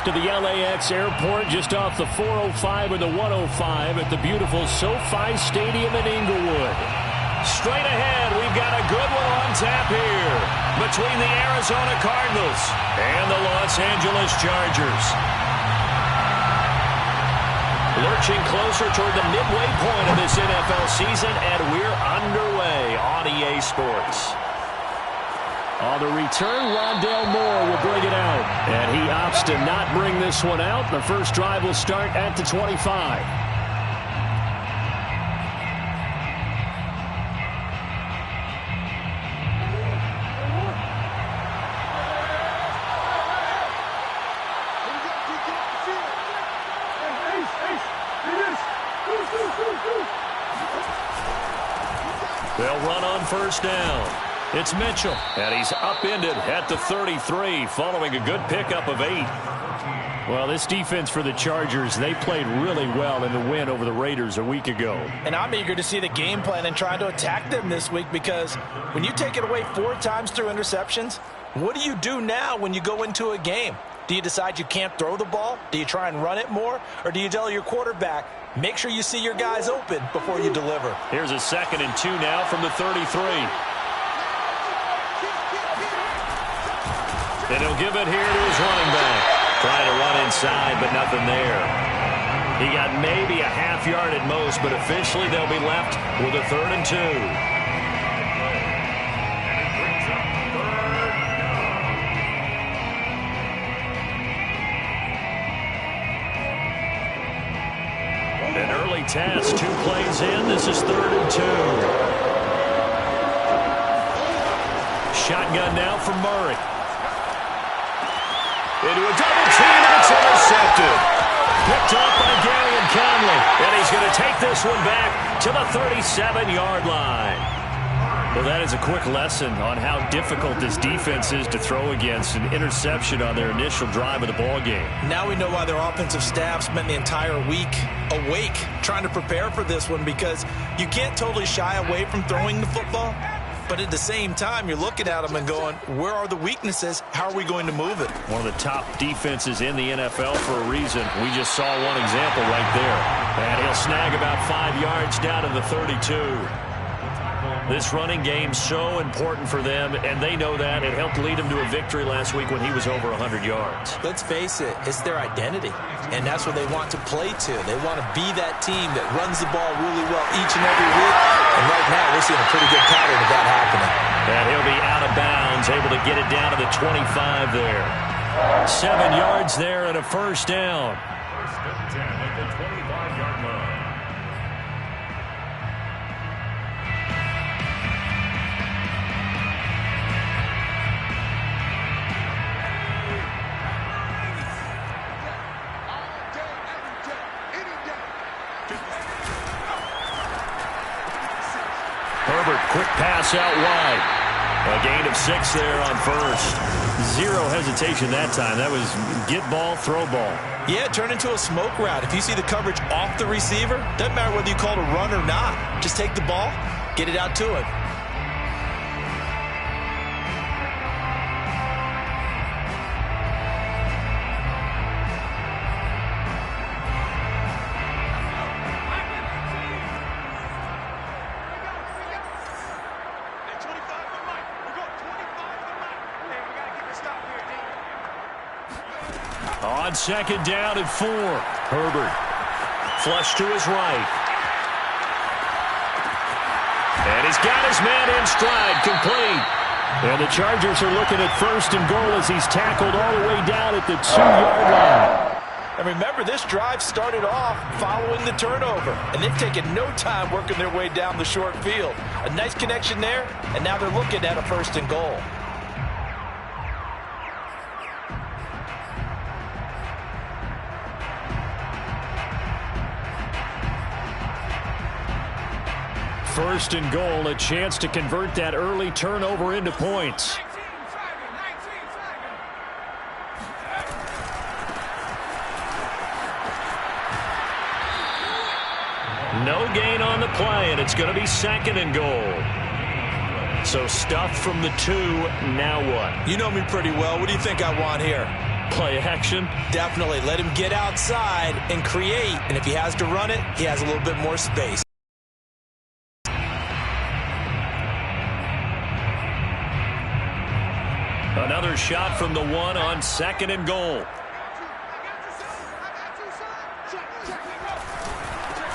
To the LAX airport just off the 405 or the 105 at the beautiful SoFi Stadium in Inglewood. Straight ahead, we've got a good one on tap here between the Arizona Cardinals and the Los Angeles Chargers. Lurching closer toward the midway point of this NFL season, and we're underway on EA Sports. On the return, Rondale Moore will bring it out. And he opts to not bring this one out. The first drive will start at the 25. They'll run on first down. It's Mitchell, and he's upended at the 33 following a good pickup of 8. Well, this defense for the Chargers, they played really well in the win over the Raiders a week ago. And I'm eager to see the game plan and try to attack them this week, because when you take it away 4 times through interceptions, what do you do now when you go into a game? Do you decide you can't throw the ball? Do you try and run it more? Or do you tell your quarterback, make sure you see your guys open before you deliver? Here's a 2nd and 2 now from the 33. And he'll give it here to his running back. Trying to run inside, but nothing there. He got maybe a half yard at most, but officially they'll be left with a 3rd and 2. An early test, 2 plays in. This is 3rd and 2. Shotgun now for Murray. Into a double team, and it's intercepted. Picked up by Gary and Conley. And he's going to take this one back to the 37-yard line. Well, that is a quick lesson on how difficult this defense is to throw against. An interception on their initial drive of the ballgame. Now we know why their offensive staff spent the entire week awake trying to prepare for this one, because you can't totally shy away from throwing the football. But at the same time, you're looking at them and going, where are the weaknesses? How are we going to move it? One of the top defenses in the NFL for a reason. We just saw one example right there. And he'll snag about 5 yards down to the 32. This running game's so important for them, and they know that. It helped lead them to a victory last week when he was over 100 yards. Let's face it, it's their identity, and that's what they want to play to. They want to be that team that runs the ball really well each and every week, and right now we're seeing a pretty good pattern of that happening. And he'll be out of bounds, able to get it down to the 25 there. 7 yards there and a first down. First and 10 at the 25-yard line. Herbert, quick pass out wide. A gain of 6 there on first. 0 hesitation that time. That was get ball, throw ball. Yeah, turn into a smoke route. If you see the coverage off the receiver, doesn't matter whether you call it a run or not. Just take the ball, get it out to him. On 2nd down and 4. Herbert. Flush to his right. And he's got his man in stride, complete. And the Chargers are looking at 1st and goal as he's tackled all the way down at the 2-yard line. And remember, this drive started off following the turnover, and they've taken no time working their way down the short field. A nice connection there, and now they're looking at a 1st and goal. First and goal, a chance to convert that early turnover into points. No gain on the play, and it's going to be 2nd and goal. So stuffed from the 2, now what? You know me pretty well. What do you think I want here? play action. Definitely. Let him get outside and create. And if he has to run it, he has a little bit more space. Another shot from the 1 on 2nd and goal.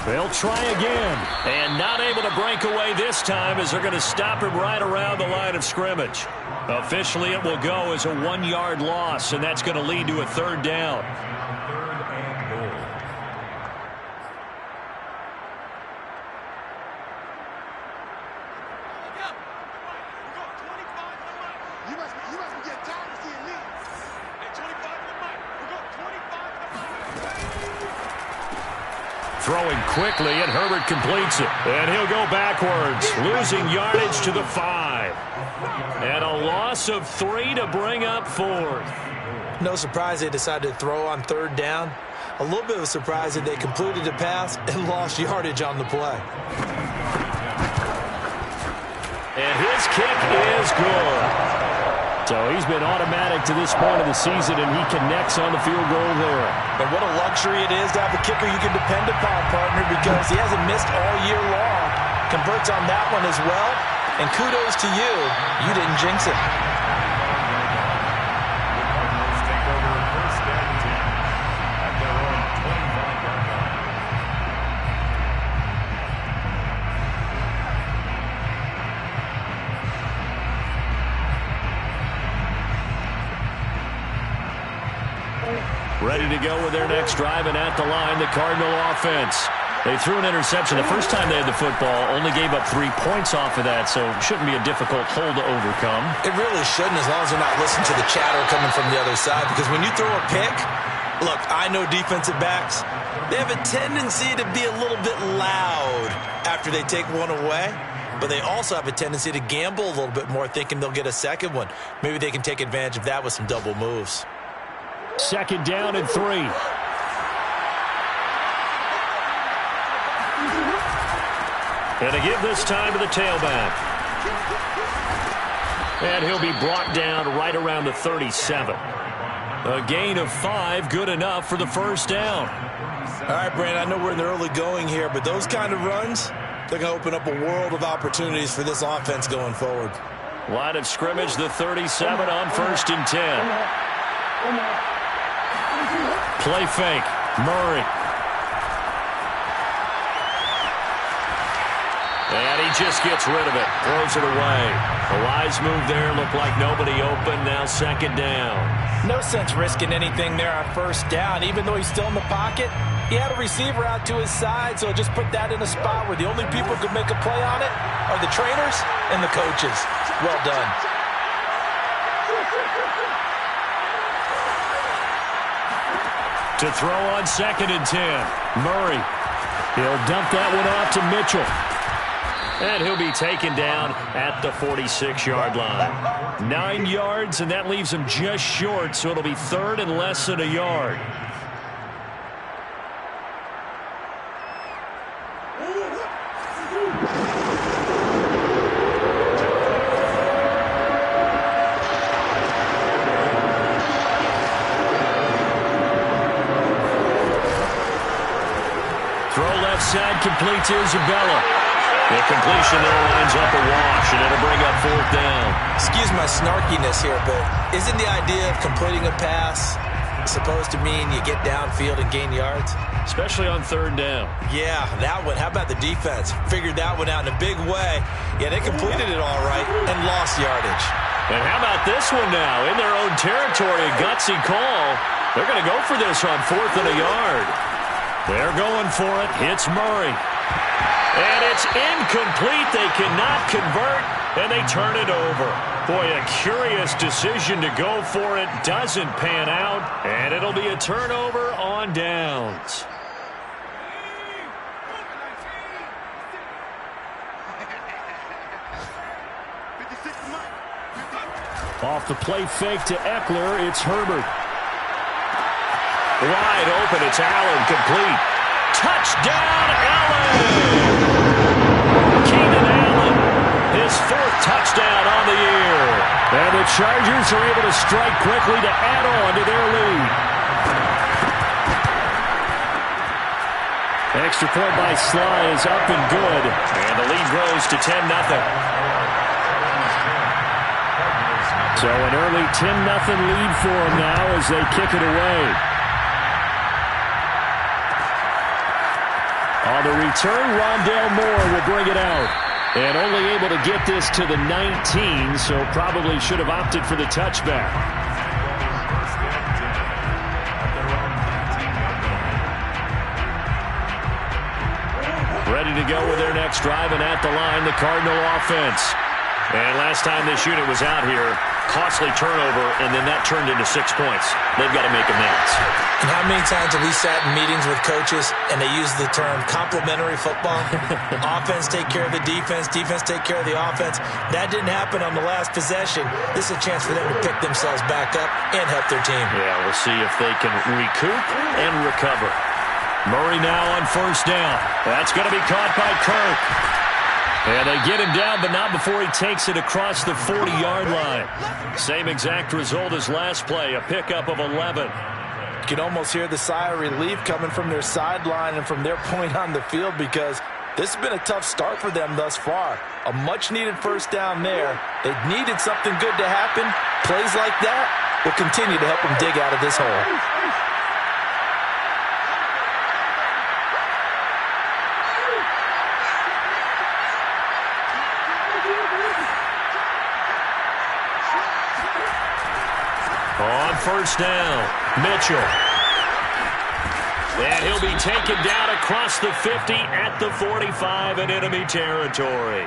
They'll try again. And not able to break away this time as they're going to stop him right around the line of scrimmage. Officially, it will go as a 1-yard loss, and that's going to lead to a 3rd down. Throwing quickly, and Herbert completes it. And he'll go backwards, losing yardage to the 5. And a loss of 3 to bring up 4th. No surprise they decided to throw on 3rd down. A little bit of a surprise that they completed the pass and lost yardage on the play. And his kick is good. So he's been automatic to this point of the season, and he connects on the field goal there. And what a luxury it is to have a kicker you can depend upon, partner, because he hasn't missed all year long. Converts on that one as well. And kudos to you. You didn't jinx it. Take over 1st and 10 at their own 25-yard line. Ready to go with their next drive, and at the line, the Cardinal offense. They threw an interception the first time they had the football, only gave up 3 points off of that, so it shouldn't be a difficult hole to overcome. It really shouldn't, as long as they're not listening to the chatter coming from the other side, because when you throw a pick, look, I know defensive backs, they have a tendency to be a little bit loud after they take one away, but they also have a tendency to gamble a little bit more, thinking they'll get a second one. Maybe they can take advantage of that with some double moves. 2nd down and 3. And a give this time to the tailback. And he'll be brought down right around the 37. A gain of 5, good enough for the 1st down. All right, Brandon, I know we're in the early going here, but those kind of runs, they're going to open up a world of opportunities for this offense going forward. Line of scrimmage, the 37 on 1st and 10. Play fake. Murray. And he just gets rid of it. Throws it away. A wise move there. Looked like nobody open. Now 2nd down. No sense risking anything there on 1st down. Even though he's still in the pocket, he had a receiver out to his side, so just put that in a spot where the only people who could make a play on it are the trainers and the coaches. Well done. To throw on 2nd and 10. Murray. He'll dump that one off to Mitchell. And he'll be taken down at the 46-yard line. 9 yards, and that leaves him just short, so it'll be 3rd and less than a yard. Side completes Isabella. The completion there lines up a wash, and it'll bring up 4th down. Excuse my snarkiness here, but isn't the idea of completing a pass supposed to mean you get downfield and gain yards? Especially on 3rd down. Yeah, that one. How about the defense? Figured that one out in a big way. Yeah, they completed it all right and lost yardage. And how about this one now? In their own territory, a gutsy call. They're going to go for this on 4th and a yard. They're going for it. It's Murray. And it's incomplete. They cannot convert, and they turn it over. Boy, a curious decision to go for it. Doesn't pan out, and it'll be a turnover on downs. Off the play fake to Eckler, it's Herbert. Wide open, it's Allen, complete. Touchdown, Allen! Keenan Allen, his 4th touchdown on the year. And the Chargers are able to strike quickly to add on to their lead. Extra point by Sly is up and good. And the lead grows to 10-0. So an early 10-0 lead for them now as they kick it away. On the return, Rondale Moore will bring it out. And only able to get this to the 19, so probably should have opted for the touchback. Ready to go with their next drive, and at the line, the Cardinal offense. And last time this unit was out here, costly turnover, and then that turned into 6 points. They've got to make amends. And how many times have we sat in meetings with coaches and they use the term complementary football? Offense take care of the defense, defense take care of the offense. That didn't happen on the last possession. This is a chance for them to pick themselves back up and help their team. Yeah, we'll see if they can recoup and recover. Murray now on first down. That's going to be caught by Kirk. And they get him down, but not before he takes it across the 40-yard line. Same exact result as last play, a pickup of 11. You can almost hear the sigh of relief coming from their sideline and from their point on the field, because this has been a tough start for them thus far. A much-needed first down there. They needed something good to happen. Plays like that will continue to help them dig out of this hole. On first down, Mitchell. And he'll be taken down across the 50 at the 45 in enemy territory.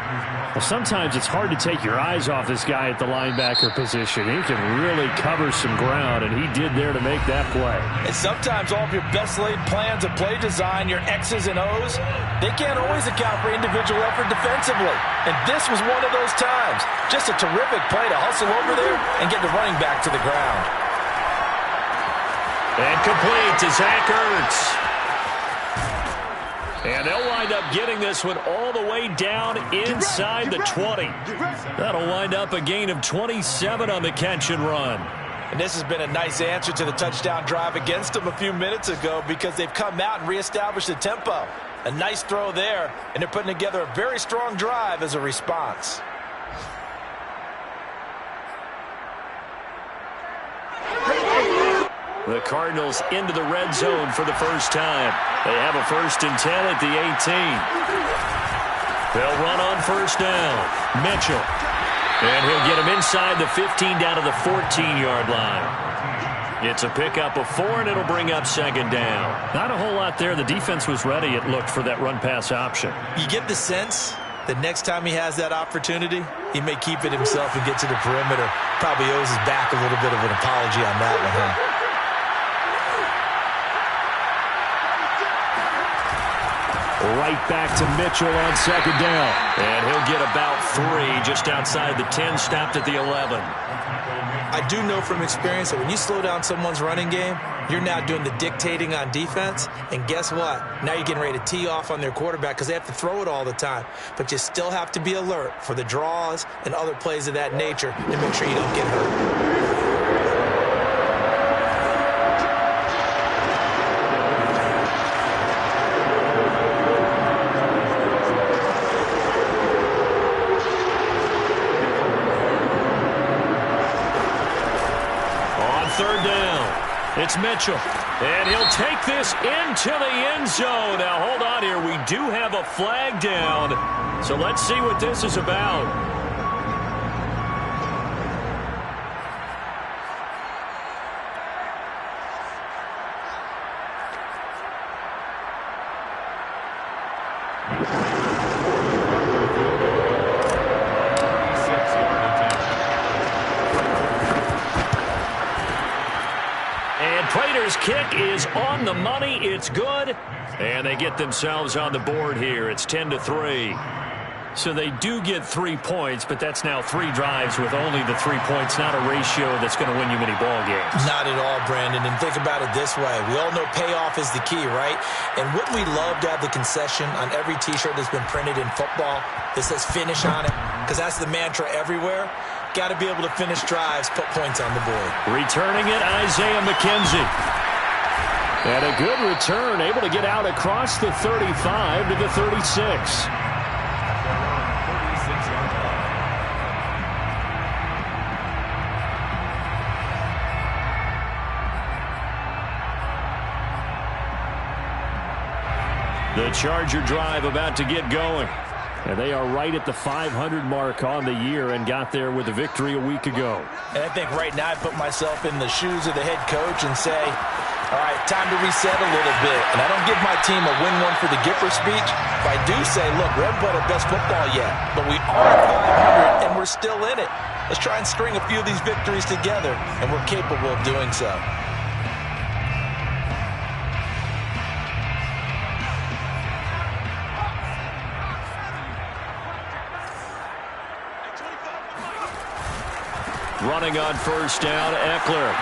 Well, sometimes it's hard to take your eyes off this guy at the linebacker position. He can really cover some ground, and he did there to make that play. And sometimes all of your best laid plans of play design, your X's and O's, they can't always account for individual effort defensively. And this was one of those times. Just a terrific play to hustle over there and get the running back to the ground. And complete to Zach Ertz. And they'll wind up getting this one all the way down inside the 20. That'll wind up a gain of 27 on the catch and run. And this has been a nice answer to the touchdown drive against them a few minutes ago, because they've come out and reestablished the tempo. A nice throw there, and they're putting together a very strong drive as a response. The Cardinals into the red zone for the first time. They have a 1st and 10 at the 18. They'll run on first down. Mitchell. And he'll get him inside the 15 down to the 14-yard line. It's a pickup of 4, and it'll bring up 2nd down. Not a whole lot there. The defense was ready, it looked, for that run-pass option. You get the sense that next time he has that opportunity, he may keep it himself and get to the perimeter. Probably owes his back a little bit of an apology on that one, huh? Right back to Mitchell on 2nd down. And he'll get about 3 just outside the 10, stopped at the 11. I do know from experience that when you slow down someone's running game, you're now doing the dictating on defense. And guess what? Now you're getting ready to tee off on their quarterback because they have to throw it all the time. But you still have to be alert for the draws and other plays of that nature to make sure you don't get hurt. It's Mitchell, and he'll take this into the end zone. Now, hold on here. We do have a flag down, so let's see what this is about. Prater's kick is on the money. It's good. And they get themselves on the board here. It's 10-3. So they do get 3 points, but that's now 3 drives with only the 3 points, not a ratio that's going to win you many ball games. Not at all, Brandon. And think about it this way. We all know payoff is the key, right? And wouldn't we love to have the concession on every T-shirt that's been printed in football that says finish on it? Because that's the mantra everywhere. Got to be able to finish drives, put points on the board. Returning it, Isaiah McKenzie. And a good return, able to get out across the 35 to the 36. The Charger drive about to get going. And they are right at the 500 mark on the year and got there with a victory a week ago. And I think right now I put myself in the shoes of the head coach and say, all right, time to reset a little bit. And I don't give my team a win one for the Gipper speech, but I do say, look, we haven't played our best football yet, but we are at 500 and we're still in it. Let's try and string a few of these victories together, and we're capable of doing so. Running on first down, Eckler.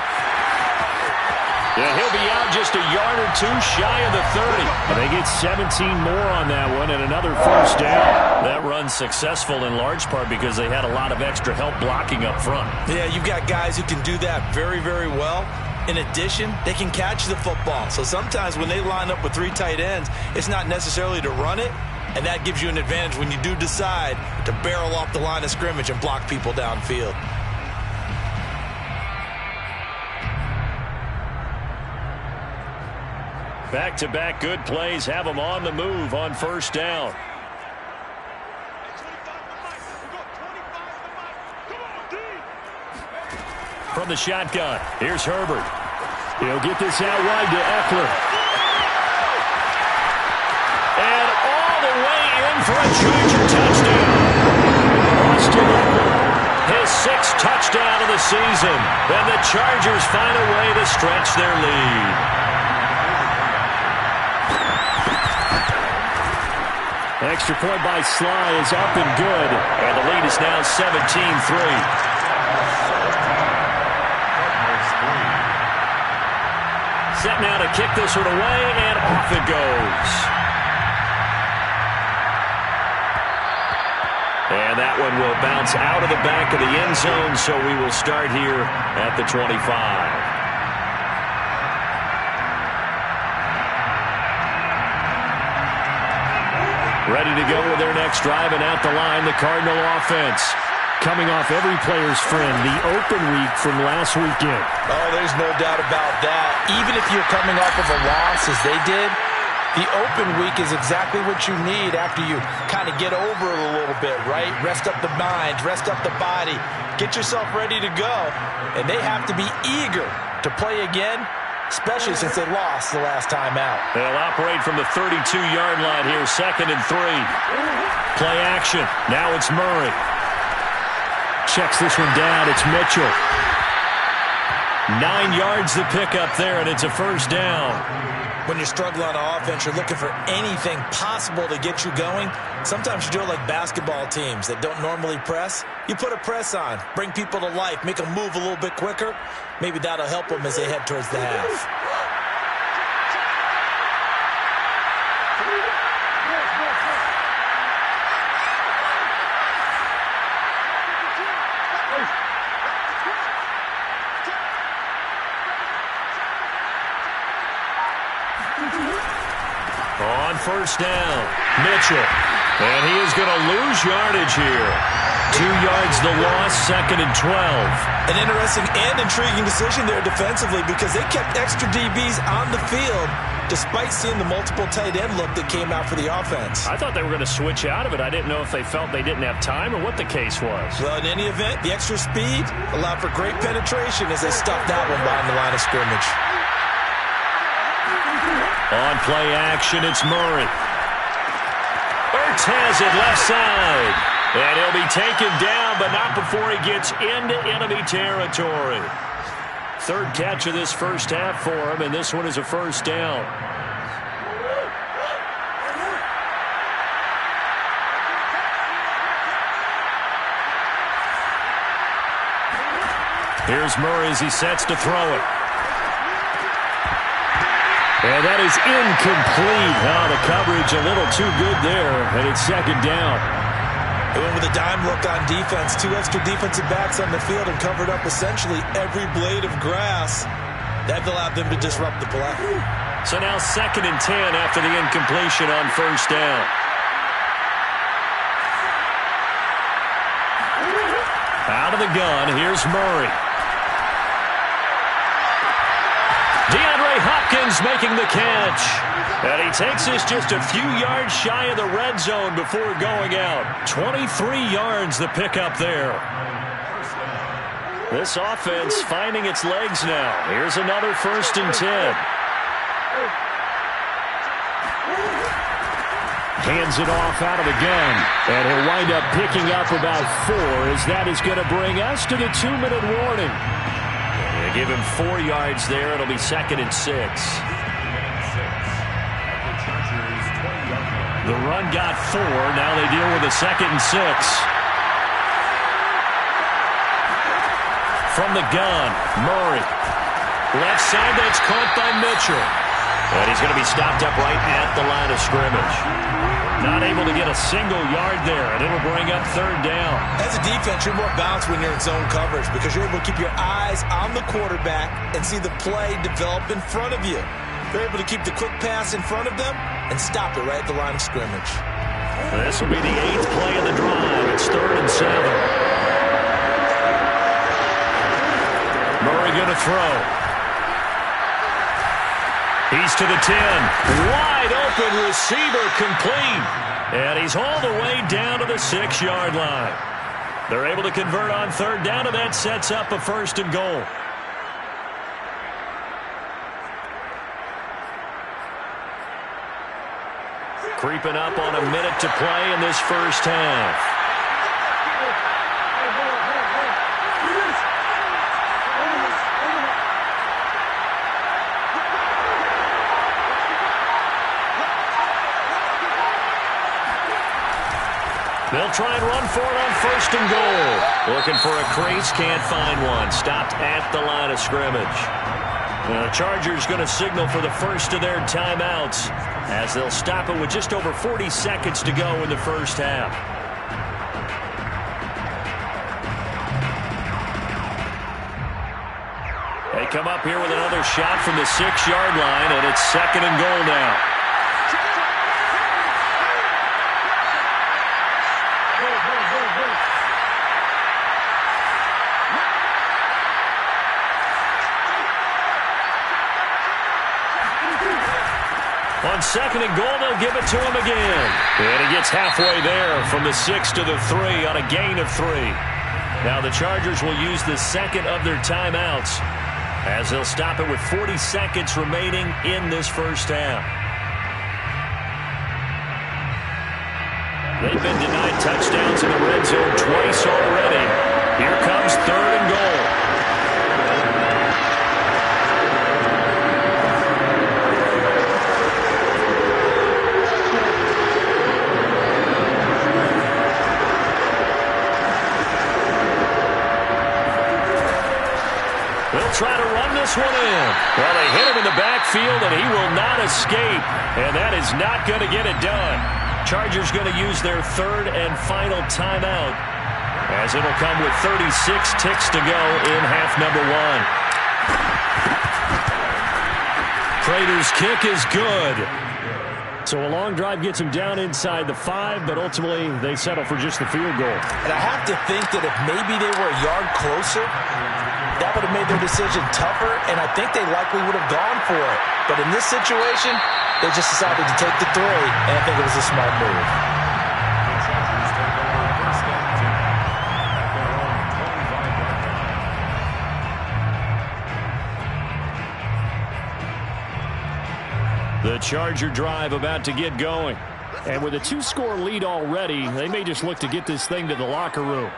Yeah, he'll be out just a yard or two shy of the 30. And they get 17 more on that one and another first down. That run's successful in large part because they had a lot of extra help blocking up front. Yeah, you've got guys who can do that very, very well. In addition, they can catch the football. So sometimes when they line up with 3 tight ends, it's not necessarily to run it, and that gives you an advantage when you do decide to barrel off the line of scrimmage and block people downfield. Back-to-back good plays have them on the move on first down. From the shotgun, here's Herbert. He'll get this out wide to Eckler. And all the way in for a Charger touchdown. Austin Eckler, his 6th touchdown of the season. And the Chargers find a way to stretch their lead. Extra point by Sly is up and good. And the lead is now 17-3. Set now to kick this one away, and off it goes. And that one will bounce out of the back of the end zone, so we will start here at the 25. Ready to go with their next drive, and out the line, the Cardinal offense. Coming off every player's friend, the open week from last weekend. Oh, there's no doubt about that. Even if you're coming off of a loss as they did, the open week is exactly what you need after you kind of get over it a little bit, right? Rest up the mind, rest up the body, get yourself ready to go. And they have to be eager to play again, especially since they lost the last time out. They'll operate from the 32-yard line here, 2nd and 3. Play action. Now it's Murray. Checks this one down. It's Mitchell. 9 yards to pick up there, and it's a first down. When you're struggling on offense, you're looking for anything possible to get you going. Sometimes you do it like basketball teams that don't normally press. You put a press on, bring people to life, make them move a little bit quicker. Maybe that'll help them as they head towards the half. On first down, Mitchell. And he is going to lose yardage here. 2 yards the loss, 2nd and 12. An interesting and intriguing decision there defensively because they kept extra DBs on the field despite seeing the multiple tight end look that came out for the offense. I thought they were going to switch out of it. I didn't know if they felt they didn't have time or what the case was. Well, in any event, the extra speed allowed for great penetration as they stuffed that one behind the line of scrimmage. On play action, it's Murray. Ertz has it left side. And he'll be taken down, but not before he gets into enemy territory. 3rd catch of this first half for him, and this one is a first down. Here's Murray as he sets to throw it. And that is incomplete. Oh, the coverage a little too good there, and it's 2nd down. They went with a dime look on defense. 2 extra defensive backs on the field and covered up essentially every blade of grass. That allowed them to disrupt the play. So now 2nd and 10 after the incompletion on 1st down. Out of the gun, here's Murray. DeAndre Hopkins making the catch. And he takes us just a few yards shy of the red zone before going out. 23 yards the pickup there. This offense finding its legs now. Here's another 1st and 10. Hands it off out of the gun. And he'll wind up picking up about 4 as that is going to bring us to the 2-minute warning. They give him 4 yards there. It'll be 2nd and 6. The run got 4. Now they deal with a 2nd and 6. From the gun, Murray. Left side, that's caught by Mitchell. And he's going to be stopped up right at the line of scrimmage. Not able to get a single yard there, and it'll bring up 3rd down. As a defense, you're more balanced when you're in zone coverage because you're able to keep your eyes on the quarterback and see the play develop in front of you. You're able to keep the quick pass in front of them and stop it right at the line of scrimmage. This will be the 8th play of the drive. It's 3rd and 7. Murray going to throw. He's to the 10. Wide open receiver complete. And he's all the way down to the 6-yard line. They're able to convert on 3rd down, and that sets up a 1st and goal. Creeping up on a minute to play in this 1st half. They'll try and run for it on 1st and goal. Looking for a crease, can't find one. Stopped at the line of scrimmage. The Chargers going to signal for the first of their timeouts as they'll stop it with just over 40 seconds to go in the 1st half. They come up here with another shot from the 6-yard line, and it's 2nd and goal now. On 2nd and goal, they'll give it to him again. And he gets halfway there from the 6 to the 3 on a gain of 3. Now the Chargers will use the 2nd of their timeouts as they'll stop it with 40 seconds remaining in this 1st half. They've been denied touchdowns in the red zone twice already. Here comes 3rd and goal. They'll try to run this one in. Well, they hit him in the backfield, and he will not escape. And that is not going to get it done. Chargers going to use their 3rd and final timeout as it'll come with 36 ticks to go in half number 1. Prater's kick is good. So a long drive gets him down inside the 5, but ultimately they settle for just the field goal. And I have to think that if maybe they were a yard closer, that would have made their decision tougher, and I think they likely would have gone for it. But in this situation, they just decided to take the 3, and I think it was a smart move. The Charger drive about to get going. And with a 2-score lead already, they may just look to get this thing to the locker room.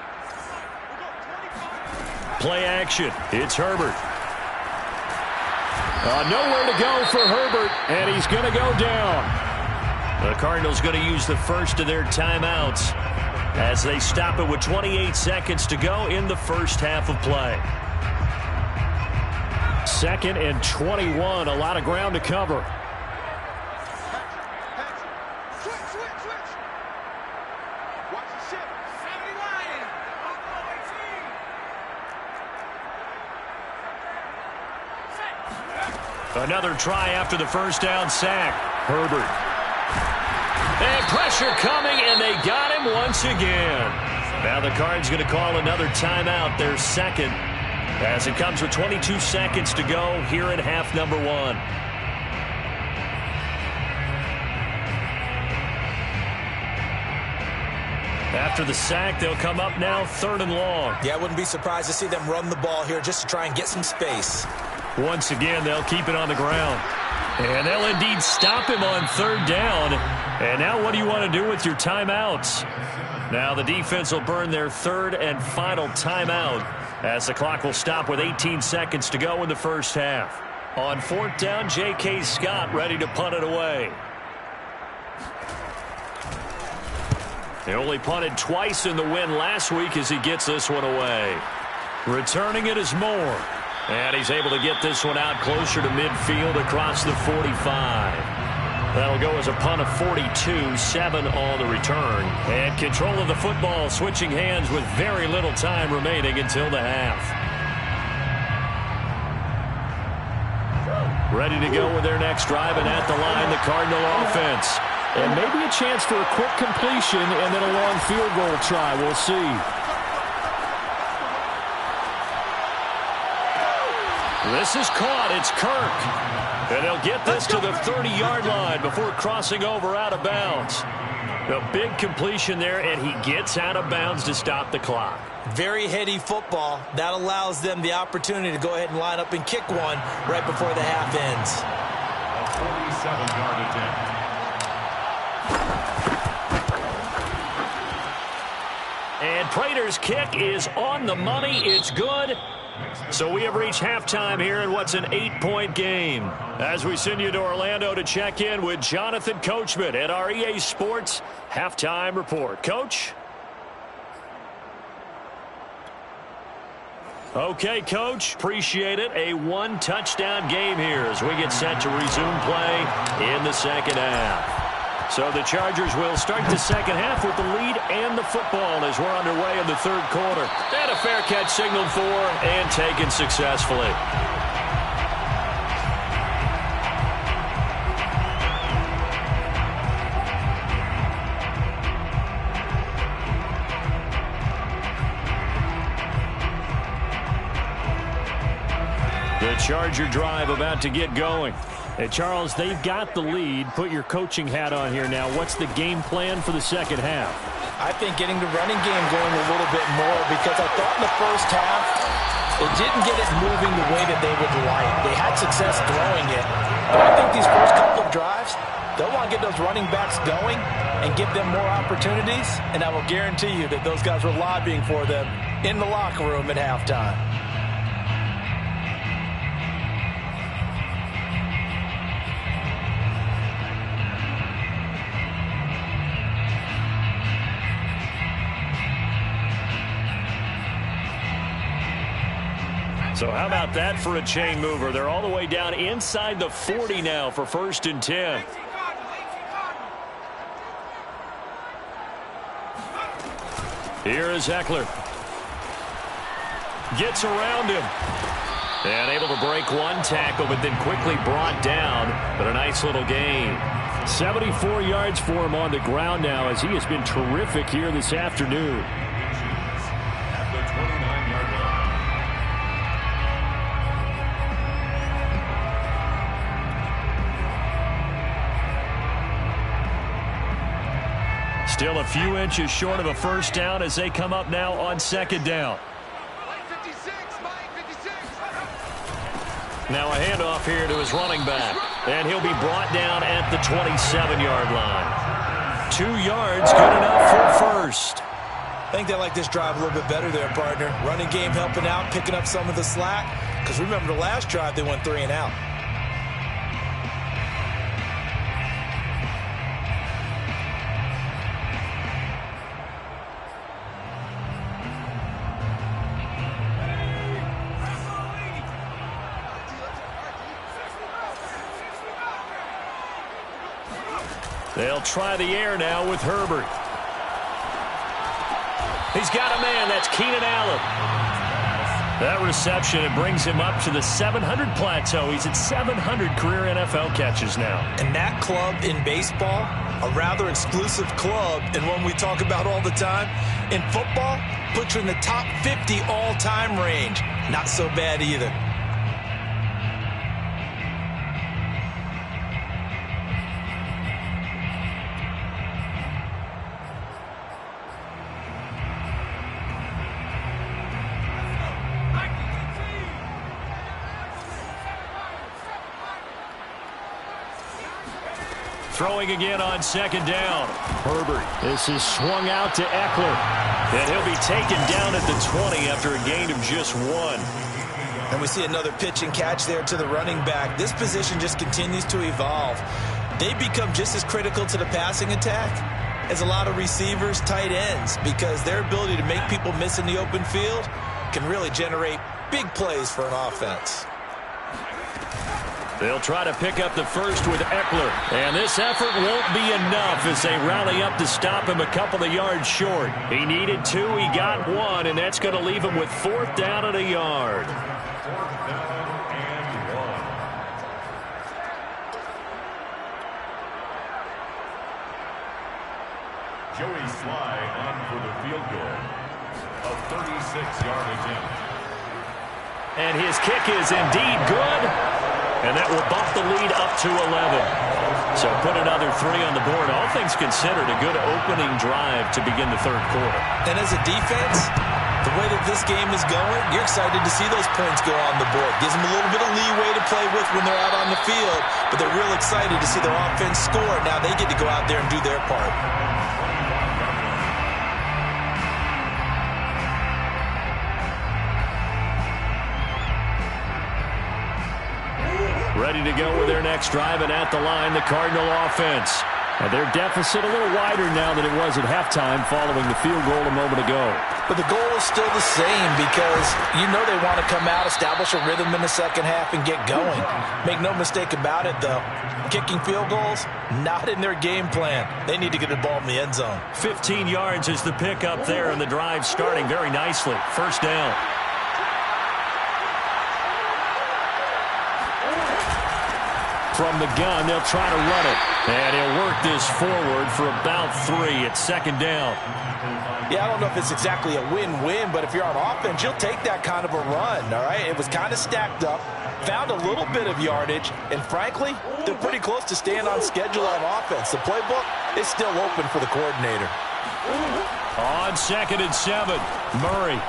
Play action. It's Herbert. Nowhere to go for Herbert, and he's going to go down. The Cardinals going to use the 1st of their timeouts as they stop it with 28 seconds to go in the 1st half of play. 2nd and 21, a lot of ground to cover. Another try after the first down sack. Herbert. And pressure coming, and they got him once again. Now the Cards going to call another timeout, their second, as it comes with 22 seconds to go here at half number 1. After the sack, they'll come up now 3rd and long. Yeah, I wouldn't be surprised to see them run the ball here just to try and get some space. Once again, they'll keep it on the ground. And they'll indeed stop him on 3rd down. And now what do you want to do with your timeouts? Now the defense will burn their 3rd and final timeout as the clock will stop with 18 seconds to go in the first half. On 4th down, J.K. Scott ready to punt it away. He only punted twice in the win last week as he gets this one away. Returning it is Moore. And he's able to get this one out closer to midfield across the 45. That'll go as a punt of 42, 7 on the return. And control of the football switching hands with very little time remaining until the half. Ready to go with their next drive, and at the line, the Cardinal offense. And maybe a chance for a quick completion and then a long field goal try. We'll see. This is caught. It's Kirk. And they'll get this to the 30-yard line before crossing over out of bounds. A big completion there, and he gets out of bounds to stop the clock. Very heady football. That allows them the opportunity to go ahead and line up and kick one right before the half ends. A 47-yard attempt. And Prater's kick is on the money. It's good. So we have reached halftime here in what's an 8-point game. As we send you to Orlando to check in with Jonathan Coachman at our EA Sports Halftime Report. Coach? Okay, Coach. Appreciate it. A 1-touchdown game here as we get set to resume play in the second half. So the Chargers will start the second half with the lead and the football as we're underway in the 3rd quarter. And a fair catch signaled for and taken successfully. The Charger drive about to get going. Hey, Charles, they've got the lead. Put your coaching hat on here now. What's the game plan for the second half? I think getting the running game going a little bit more, because I thought in the first half it didn't get it moving the way that they would like. They had success throwing it. But I think these first couple of drives, they'll want to get those running backs going and give them more opportunities. And I will guarantee you that those guys were lobbying for them in the locker room at halftime. So how about that for a chain mover? They're all the way down inside the 40 now for 1st and 10. Here is Eckler. Gets around him. And able to break one tackle, but then quickly brought down. But a nice little gain. 74 yards for him on the ground now, as he has been terrific here this afternoon. At the 29-yard line. Still a few inches short of a first down as they come up now on 2nd down. Now a handoff here to his running back. And he'll be brought down at the 27-yard line. 2 yards, good enough for first. I think they like this drive a little bit better there, partner. Running game helping out, picking up some of the slack. Because remember the last drive, they went 3 and out. They'll try the air now with Herbert. He's got a man. That's Keenan Allen. That reception, it brings him up to the 700 plateau. He's at 700 career NFL catches now. And that club in baseball, a rather exclusive club, and one we talk about all the time. In football, puts you in the top 50 all-time range. Not so bad either. Throwing again on second down. Herbert. This is swung out to Eckler. And he'll be taken down at the 20 after a gain of just 1. And we see another pitch and catch there to the running back. This position just continues to evolve. They become just as critical to the passing attack as a lot of receivers, tight ends, because their ability to make people miss in the open field can really generate big plays for an offense. They'll try to pick up the first with Eckler. And this effort won't be enough as they rally up to stop him a couple of yards short. He needed 2, he got 1, and that's going to leave him with 4th down and a yard. 4th down and 1. Joey Sly on for the field goal of 36-yard attempt. And his kick is indeed good. And that will bump the lead up to 11. So put another 3 on the board. All things considered, a good opening drive to begin the 3rd quarter. And as a defense, the way that this game is going, you're excited to see those points go on the board. Gives them a little bit of leeway to play with when they're out on the field, but they're real excited to see their offense score. Now they get to go out there and do their part. Ready to go with their next drive, and at the line, the Cardinal offense. Their deficit a little wider now than it was at halftime following the field goal a moment ago. But the goal is still the same because you know they want to come out, establish a rhythm in the second half, and get going. Make no mistake about it, though. Kicking field goals, not in their game plan. They need to get the ball in the end zone. 15 yards is the pickup there, and the drive starting very nicely. 1st down. From the gun, they'll try to run it. And he'll work this forward for about 3 at 2nd down. Yeah, I don't know if it's exactly a win-win, but if you're on offense, you'll take that kind of a run, all right? It was kind of stacked up, found a little bit of yardage, and frankly, they're pretty close to staying on schedule on offense. The playbook is still open for the coordinator. On 2nd and 7, Murray.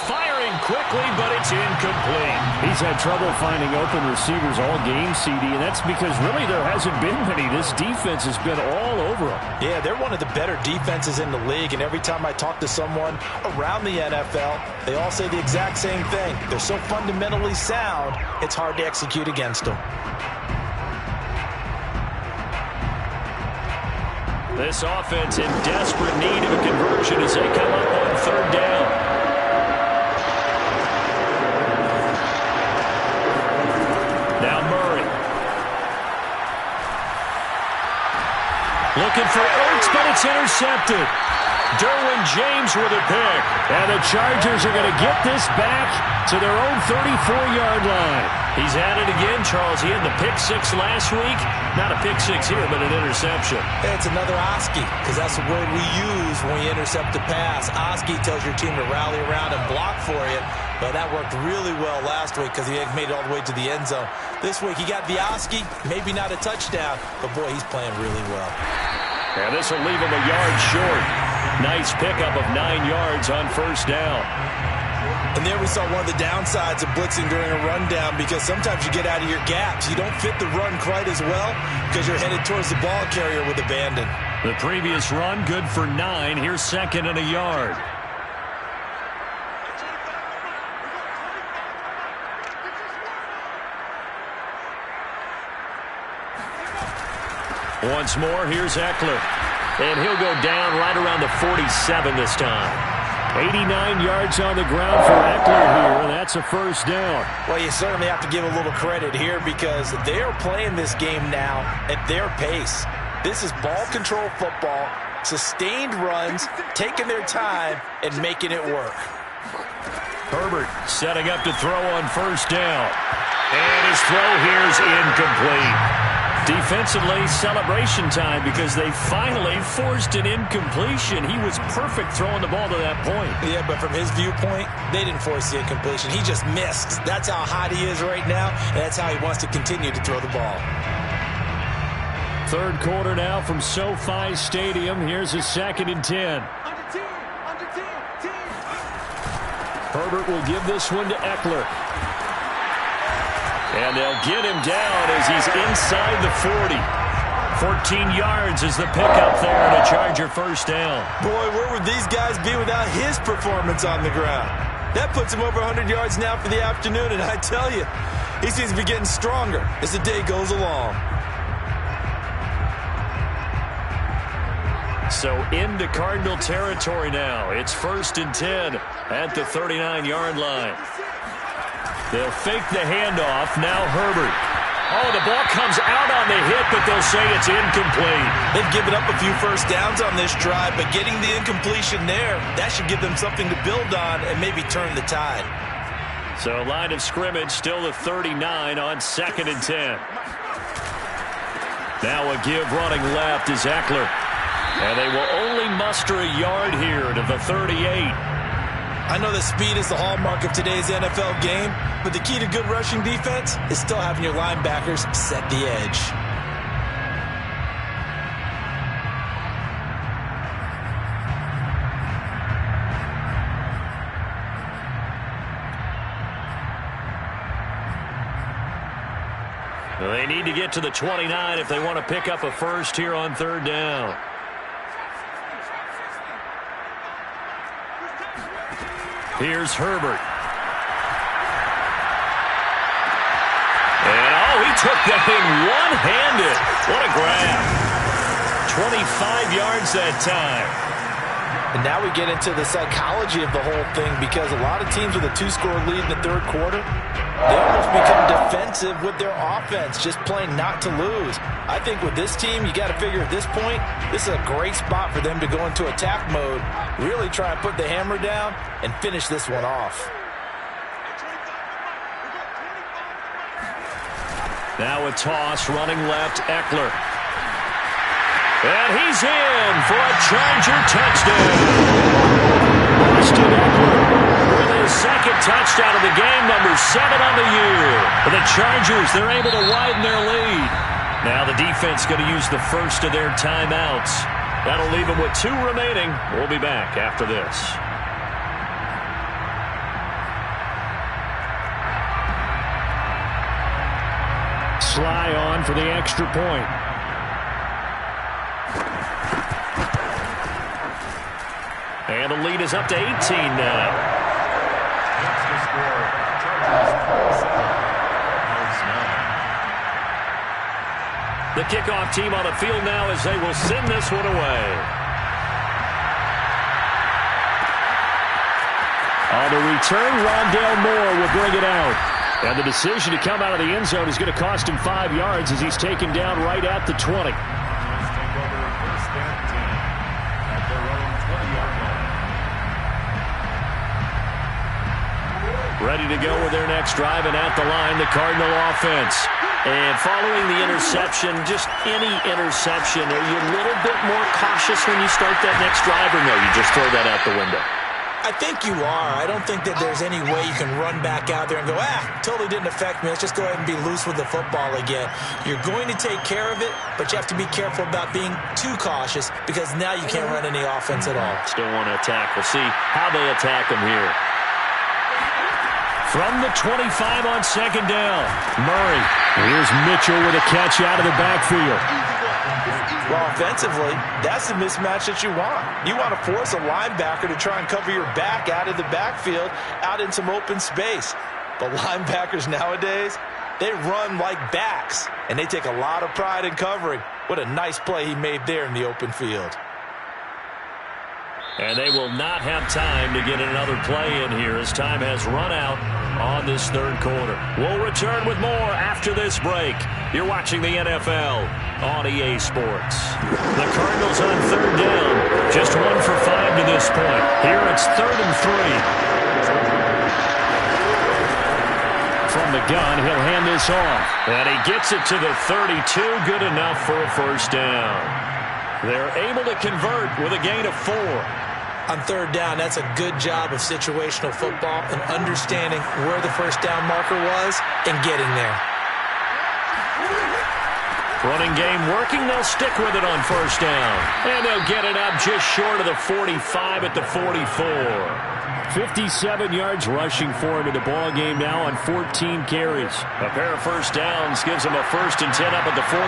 Firing quickly, but it's incomplete. He's had trouble finding open receivers all game, CD, and that's because really there hasn't been many. This defense has been all over them. Yeah, they're one of the better defenses in the league, and every time I talk to someone around the NFL, they all say the exact same thing. They're so fundamentally sound, it's hard to execute against them. This offense in desperate need of a conversion as they come up on 3rd down. Now Murray. Looking for Ertz, but it's intercepted. Derwin James with a pick. And the Chargers are going to get this back to their own 34-yard line. He's at it again, Charles. He had the pick 6 last week. Not a pick 6 here, but an interception. It's another Oski, because that's the word we use when we intercept a pass. Oski tells your team to rally around and block for you. But that worked really well last week because he made it all the way to the end zone. This week he got the Oski, maybe not a touchdown, but boy, he's playing really well. And this will leave him a yard short. Nice pickup of 9 yards on 1st down. And there we saw one of the downsides of blitzing during a rundown because sometimes you get out of your gaps. You don't fit the run quite as well because you're headed towards the ball carrier with abandon. The previous run good for 9. Here's 2nd and a yard. Once more, here's Eckler. And he'll go down right around the 47 this time. 89 yards on the ground for Eckler here, and that's a 1st down. Well, you certainly have to give a little credit here because they're playing this game now at their pace. This is ball control football, sustained runs, taking their time, and making it work. Herbert setting up to throw on first down. And his throw here is incomplete. Defensively, celebration time because they finally forced an incompletion. He was perfect throwing the ball to that point. Yeah, but from his viewpoint, they didn't force the incompletion. He just missed. That's how hot he is right now, and that's how he wants to continue to throw the ball. Third quarter now from SoFi Stadium. Here's a 2nd and 10. Herbert will give this one to Eckler. And they'll get him down as he's inside the 40. 14 yards is the pickup there and a Charger first down. Boy, where would these guys be without his performance on the ground? That puts him over 100 yards now for the afternoon, and I tell you, he seems to be getting stronger as the day goes along. So into Cardinal territory now. It's 1st and 10 at the 39-yard line. They'll fake the handoff. Now Herbert. Oh, the ball comes out on the hit, but they'll say it's incomplete. They've given up a few first downs on this drive, but getting the incompletion there, that should give them something to build on and maybe turn the tide. So line of scrimmage still the 39 on 2nd and 10. Now a give running left is Eckler. And they will only muster a yard here to the 38. I know that speed is the hallmark of today's NFL game, but the key to good rushing defense is still having your linebackers set the edge. They need to get to the 29 if they want to pick up a first here on 3rd down. Here's Herbert. And, oh, he took that thing one-handed. What a grab. 25 yards that time. And now we get into the psychology of the whole thing because a lot of teams with a 2-score lead in the 3rd quarter, they almost become defensive with their offense, just playing not to lose. I think with this team, you got to figure at this point, this is a great spot for them to go into attack mode, really try and put the hammer down and finish this one off. Now a toss running left, Eckler. And he's in for a Charger touchdown. Austin Eckler with his 2nd touchdown of the game, number 7 on the year. For the Chargers, they're able to widen their lead. Now the defense going to use the first of their timeouts. That'll leave them with 2 remaining. We'll be back after this. Sly on for the extra point. And the lead is up to 18 now. That's the score. Chargers 27. The kickoff team on the field now as they will send this one away. On the return, Rondale Moore will bring it out. And the decision to come out of the end zone is going to cost him 5 yards as he's taken down right at the 20. Take over 1st and 10 at their own 20-yard line. Ready to go with their next drive, and at the line, the Cardinal offense. And following the interception, just any interception, are you a little bit more cautious when you start that next drive, or no, you just throw that out the window? I think you are. I don't think that there's any way you can run back out there and go, totally didn't affect me. Let's just go ahead and be loose with the football again. You're going to take care of it, but you have to be careful about being too cautious because now you can't run any offense at all. Still want to attack. We'll see how they attack them here. From the 25 on 2nd down, Murray. Here's Mitchell with a catch out of the backfield. Well, offensively, that's the mismatch that you want. You want to force a linebacker to try and cover your back out of the backfield, out in some open space. But linebackers nowadays, they run like backs, and they take a lot of pride in covering. What a nice play he made there in the open field. And they will not have time to get another play in here as time has run out on this 3rd quarter. We'll return with more after this break. You're watching the NFL on EA Sports. The Cardinals on 3rd down. Just 1 for 5 to this point. Here it's 3rd and 3. from the gun. He'll hand this off. And he gets it to the 32. Good enough for a first down. They're able to convert with a gain of 4. On third down, that's a good job of situational football and understanding where the first down marker was and getting there. Running game working. They'll stick with it on first down. And they'll get it up just short of the 45 at the 44. 57 yards rushing for him in the ball game now on 14 carries. A pair of first downs gives him a 1st and 10 up at the 44.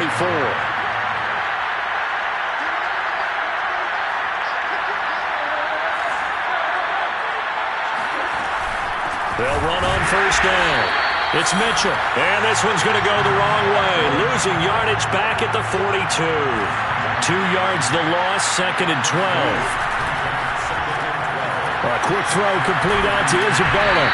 They'll run on first down. It's Mitchell, and this one's going to go the wrong way. Losing yardage back at the 42. 2 yards the loss, 2nd and 12. A quick throw complete out to Isabella.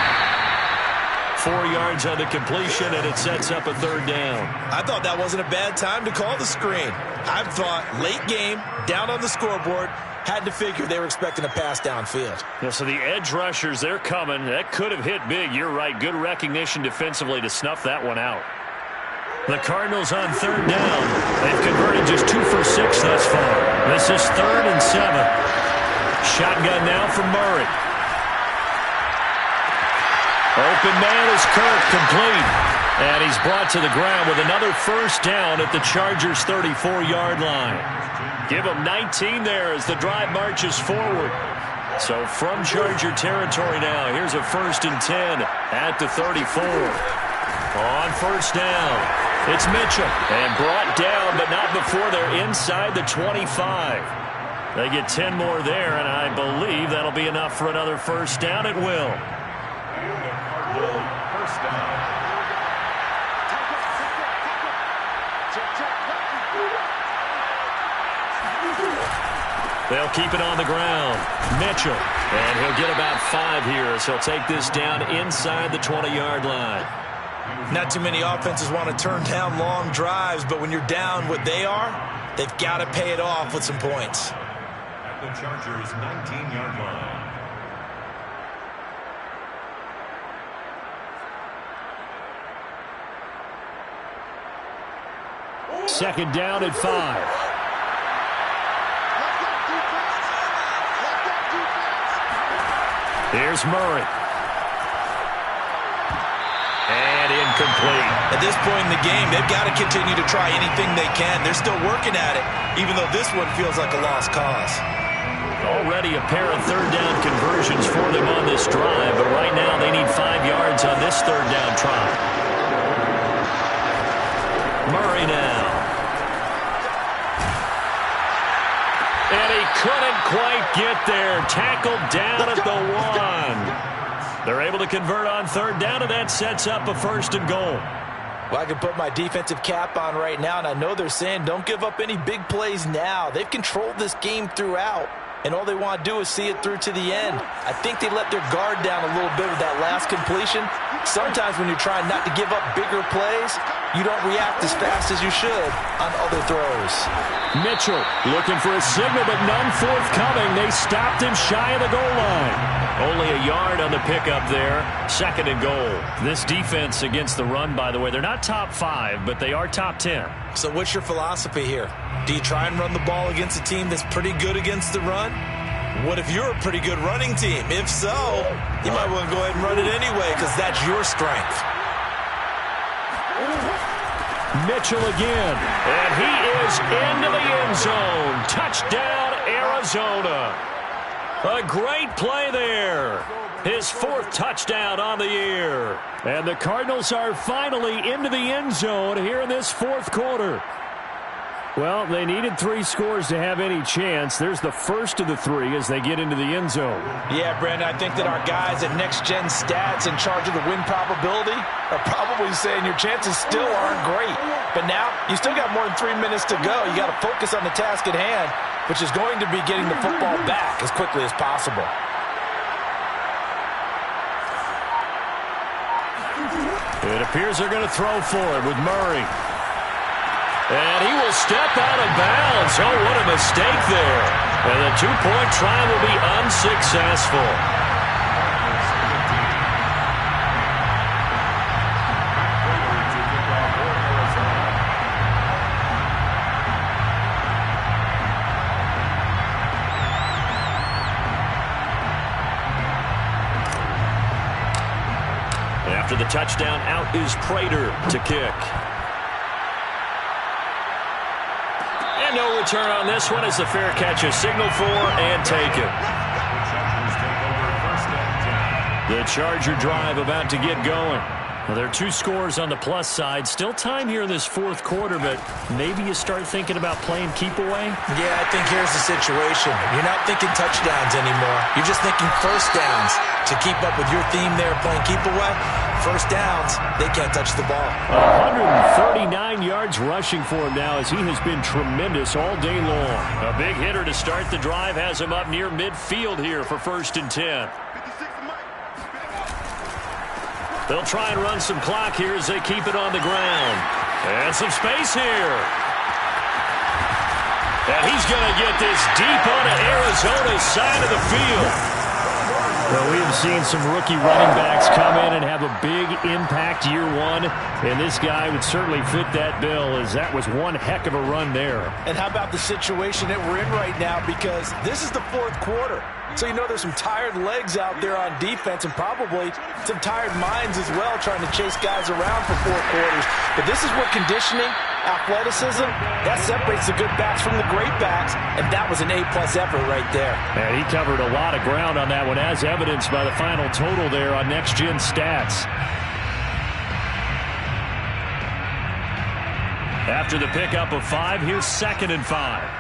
4 yards on the completion, and it sets up a 3rd down. I thought that wasn't a bad time to call the screen. I thought late game, down on the scoreboard, had to figure they were expecting a pass downfield. Yeah, so the edge rushers, they're coming. That could have hit big. You're right. Good recognition defensively to snuff that one out. The Cardinals on 3rd down. They've converted just 2 for 6 thus far. This is 3rd and 7. Shotgun now from Murray. Open man is Kirk, complete. And he's brought to the ground with another first down at the Chargers' 34-yard line. Give them 19 there as the drive marches forward. So from Charger territory now, here's a 1st and 10 at the 34. On first down, it's Mitchell. And brought down, but not before they're inside the 25. They get 10 more there, and I believe that'll be enough for another first down. It will. First down. They'll keep it on the ground. Mitchell. And he'll get about 5 here, so he'll take this down inside the 20-yard line. Not too many offenses want to turn down long drives, but when you're down what they are, they've got to pay it off with some points. At the Chargers' 19-yard line. Second down at 5. Here's Murray. And incomplete. At this point in the game, they've got to continue to try anything they can. They're still working at it, even though this one feels like a lost cause. Already a pair of 3rd down conversions for them on this drive, but right now they need 5 yards on this 3rd down try. Murray now. And he couldn't quite get there. Tackled down at the 1. They're able to convert on 3rd down, and that sets up a 1st and goal. Well, I can put my defensive cap on right now, and I know they're saying don't give up any big plays now. They've controlled this game throughout, and all they want to do is see it through to the end. I think they let their guard down a little bit with that last completion. Sometimes when you're trying not to give up bigger plays, you don't react as fast as you should on other throws. Mitchell looking for a signal, but none forthcoming. They stopped him shy of the goal line. Only a yard on the pickup there. 2nd and goal. This defense against the run, by the way, they're not top 5, but they are top 10. So what's your philosophy here? Do you try and run the ball against a team that's pretty good against the run? What if you're a pretty good running team? If so, you might want to go ahead and run it anyway because that's your strength. Mitchell again. And he is into the end zone. Touchdown, Arizona. A great play there. His 4th touchdown on the year. And the Cardinals are finally into the end zone here in this 4th quarter. Well, they needed 3 scores to have any chance. There's the first of the 3 as they get into the end zone. Yeah, Brandon, I think that our guys at Next Gen Stats in charge of the win probability are probably saying your chances still aren't great. But now, you still got more than 3 minutes to go. You got to focus on the task at hand, which is going to be getting the football back as quickly as possible. It appears they're going to throw for it with Murray. And he will step out of bounds. Oh, what a mistake there. And the 2-point try will be unsuccessful. After the touchdown, out is Prater to kick. And no return on this one as the fair catch is signaled for and taken. The Charger drive about to get going. Well, there are 2 scores on the plus side. Still time here in this fourth quarter, but maybe you start thinking about playing keep away? Yeah, I think here's the situation. You're not thinking touchdowns anymore. You're just thinking first downs. To keep up with your theme there, playing keep away, first downs, they can't touch the ball. 139 yards rushing for him now as he has been tremendous all day long. A big hitter to start the drive has him up near midfield here for 1st and 10. They'll try and run some clock here as they keep it on the ground. And some space here. And he's going to get this deep onto Arizona's side of the field. Well, we have seen some rookie running backs come in and have a big impact year one. And this guy would certainly fit that bill, as that was one heck of a run there. And how about the situation that we're in right now? Because this is the fourth quarter. So you know there's some tired legs out there on defense and probably some tired minds as well trying to chase guys around for 4 quarters. But this is where conditioning, athleticism, that separates the good backs from the great backs. And that was an A-plus effort right there. And he covered a lot of ground on that one, as evidenced by the final total there on Next Gen Stats. After the pickup of 5, here's 2nd and 5.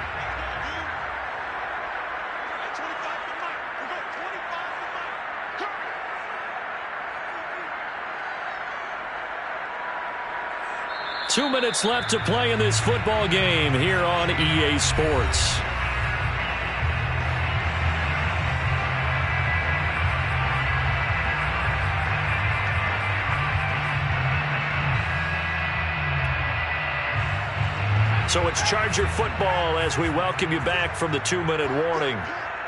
Two minutes left to play in this football game here on EA Sports. So it's Charger football as we welcome you back from the 2-minute warning.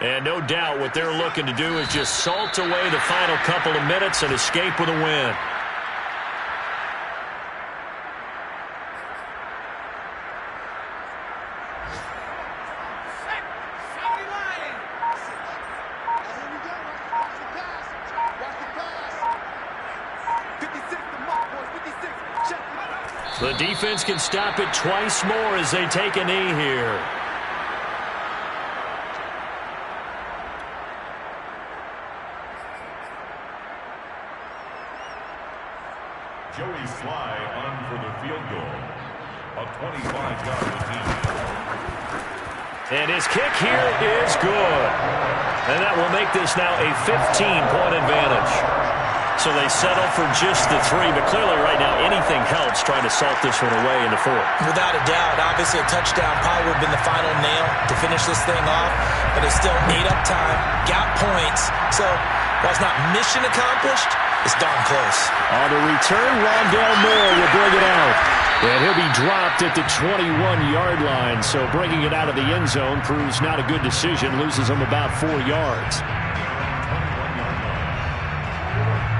And no doubt what they're looking to do is just salt away the final couple of minutes and escape with a win. The defense can stop it twice more as they take a knee here. Joey Sly on for the field goal. A 25-yard attempt. And his kick here is good. And that will make this now a 15-point advantage. So they settle for just the 3, but clearly right now anything helps trying to salt this one away in the 4th. Without a doubt, obviously a touchdown probably would have been the final nail to finish this thing off, but it's still ate up time, got points. So while it's not mission accomplished, it's darn close. On the return, Rondale Moore will bring it out. And he'll be dropped at the 21-yard line, so bringing it out of the end zone proves not a good decision, loses him about 4 yards.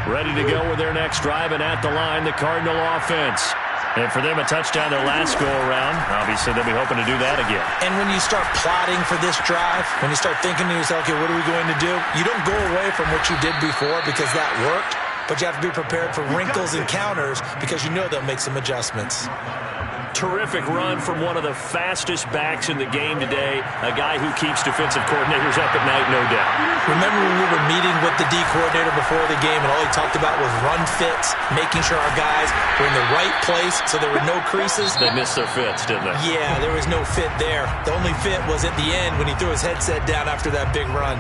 Ready to go with their next drive, and at the line, the Cardinal offense. And for them, a touchdown their last go-around. Obviously, they'll be hoping to do that again. And when you start plotting for this drive, when you start thinking to yourself, okay, what are we going to do? You don't go away from what you did before because that worked, but you have to be prepared for wrinkles and counters because you know they'll make some adjustments. Terrific run from one of the fastest backs in the game today, a guy who keeps defensive coordinators up at night, no doubt. Remember when we were meeting with the D coordinator before the game and all he talked about was run fits, making sure our guys were in the right place so there were no creases? They missed their fits, didn't they? Yeah, there was no fit there. The only fit was at the end when he threw his headset down after that big run.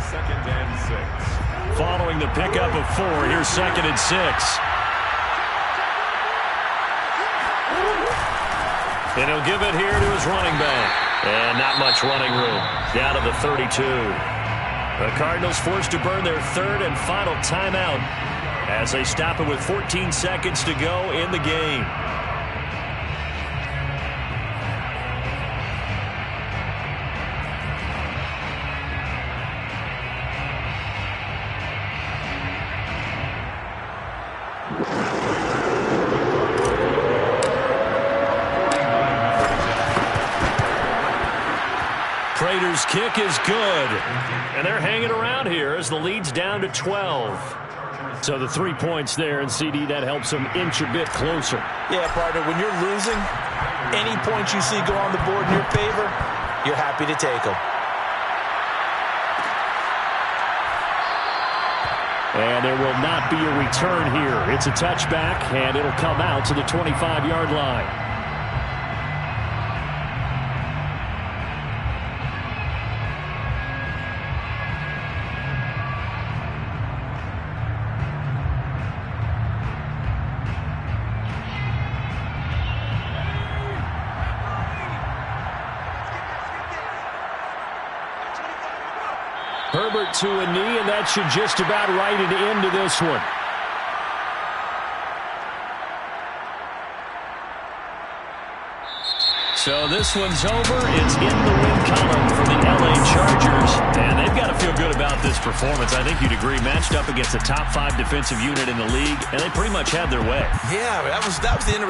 2nd and 6. Following the pickup of 4, here's 2nd and 6. And he'll give it here to his running back. And not much running room. Down to the 32. The Cardinals forced to burn their 3rd and final timeout as they stop it with 14 seconds to go in the game. Prater's kick is good. And they're hanging around here as the lead's down to 12. So the 3 points there, and CD, that helps them inch a bit closer. Yeah, partner, when you're losing, any points you see go on the board in your favor, you're happy to take them. And there will not be a return here. It's a touchback, and it'll come out to the 25-yard line. Herbert to a knee, and that should just about write it into this one. So this one's over. It's in the win column for the LA Chargers. And they've got to feel good about this performance. I think you'd agree. Matched up against a top 5 defensive unit in the league, and they pretty much had their way. Yeah, that was the interesting